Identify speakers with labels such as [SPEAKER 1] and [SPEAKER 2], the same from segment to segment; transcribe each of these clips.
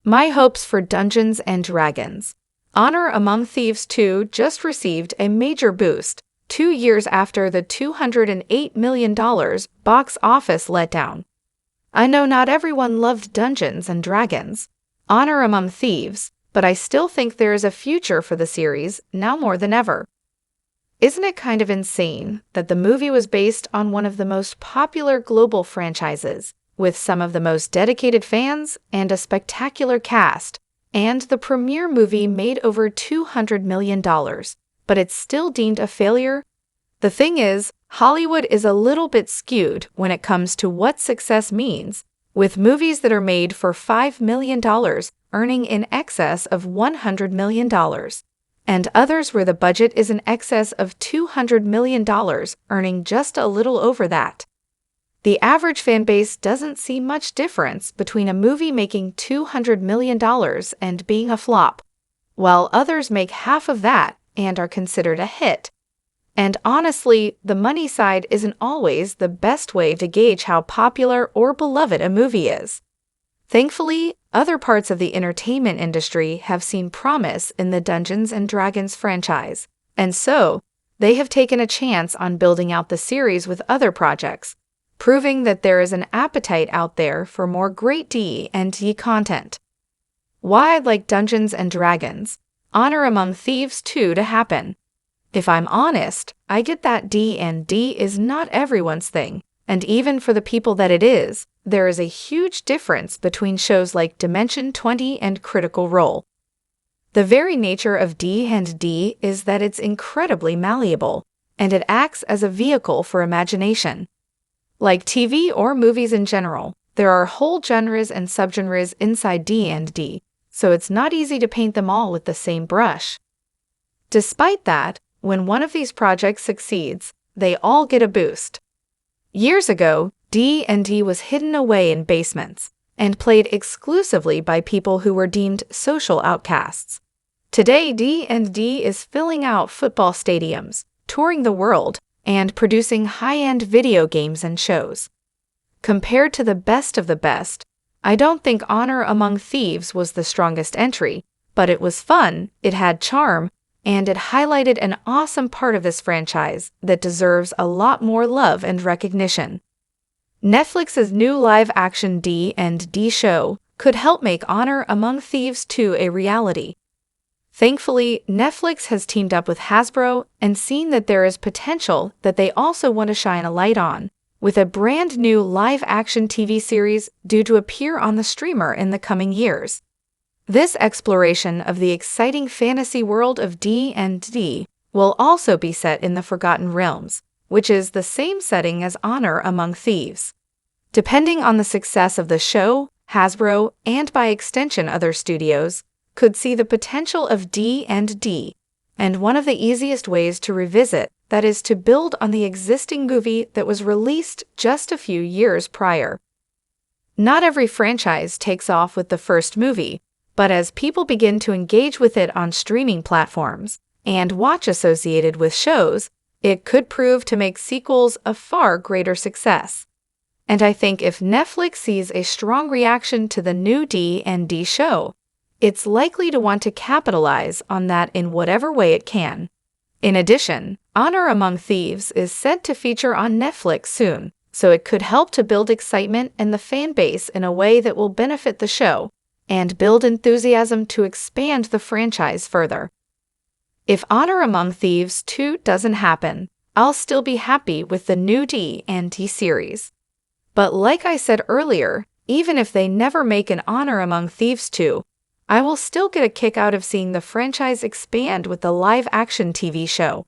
[SPEAKER 1] My hopes for Dungeons & Dragons. Honor Among Thieves 2 just received a major boost, 2 years after the $208 million box office letdown. I know not everyone loved Dungeons & Dragons, Honor Among Thieves, but I still think there is a future for the series, now more than ever. Isn't it kind of insane that the movie was based on one of the most popular global franchises, with some of the most dedicated fans and a spectacular cast, and the premiere movie made over $200 million, but it's still deemed a failure? The thing is, Hollywood is a little bit skewed when it comes to what success means, with movies that are made for $5 million earning in excess of $100 million, and others where the budget is in excess of $200 million earning just a little over that. The average fan base doesn't see much difference between a movie making $200 million and being a flop, while others make half of that and are considered a hit. And honestly, the money side isn't always the best way to gauge how popular or beloved a movie is. Thankfully, other parts of the entertainment industry have seen promise in the Dungeons & Dragons franchise, and so they have taken a chance on building out the series with other projects, proving that there is an appetite out there for more great D&D content. Why I'd like Dungeons & Dragons, Honor Among Thieves 2 to happen. If I'm honest, I get that D&D is not everyone's thing, and even for the people that it is, there is a huge difference between shows like Dimension 20 and Critical Role. The very nature of D&D is that it's incredibly malleable, and it acts as a vehicle for imagination. Like TV or movies in general, there are whole genres and subgenres inside D&D, so it's not easy to paint them all with the same brush. Despite that, when one of these projects succeeds, they all get a boost. Years ago, D&D was hidden away in basements and played exclusively by people who were deemed social outcasts. Today, D&D is filling out football stadiums, touring the world, and producing high-end video games and shows. Compared to the best of the best, I don't think Honor Among Thieves was the strongest entry, but it was fun, it had charm, and it highlighted an awesome part of this franchise that deserves a lot more love and recognition. Netflix's new live-action D&D show could help make Honor Among Thieves 2 a reality. Thankfully, Netflix has teamed up with Hasbro and seen that there is potential that they also want to shine a light on, with a brand new live-action TV series due to appear on the streamer in the coming years. This exploration of the exciting fantasy world of D&D will also be set in the Forgotten Realms, which is the same setting as Honor Among Thieves. Depending on the success of the show, Hasbro, and by extension other studios, could see the potential of D&D, and one of the easiest ways to revisit that is to build on the existing movie that was released just a few years prior. Not every franchise takes off with the first movie, but as people begin to engage with it on streaming platforms and watch associated with shows, it could prove to make sequels a far greater success. And I think if Netflix sees a strong reaction to the new D&D show, it's likely to want to capitalize on that in whatever way it can. In addition, Honor Among Thieves is set to feature on Netflix soon, so it could help to build excitement in the fan base in a way that will benefit the show and build enthusiasm to expand the franchise further. If Honor Among Thieves 2 doesn't happen, I'll still be happy with the new D&D series. But like I said earlier, even if they never make an Honor Among Thieves 2, I will still get a kick out of seeing the franchise expand with the live-action TV show.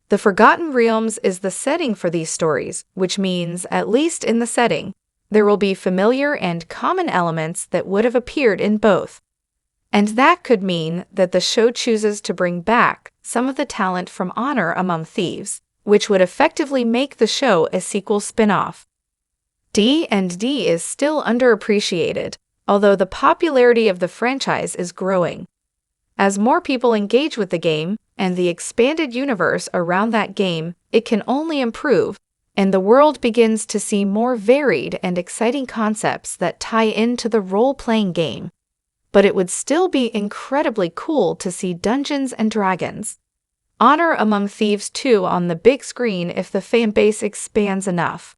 [SPEAKER 1] The Forgotten Realms is the setting for these stories, which means, at least in the setting, there will be familiar and common elements that would have appeared in both. And that could mean that the show chooses to bring back some of the talent from Honor Among Thieves, which would effectively make the show a sequel spin-off. D&D is still underappreciated, although the popularity of the franchise is growing. As more people engage with the game and the expanded universe around that game, it can only improve, and the world begins to see more varied and exciting concepts that tie into the role-playing game. but it would still be incredibly cool to see Dungeons & Dragons: Honor Among Thieves 2 on the big screen if the fan base expands enough.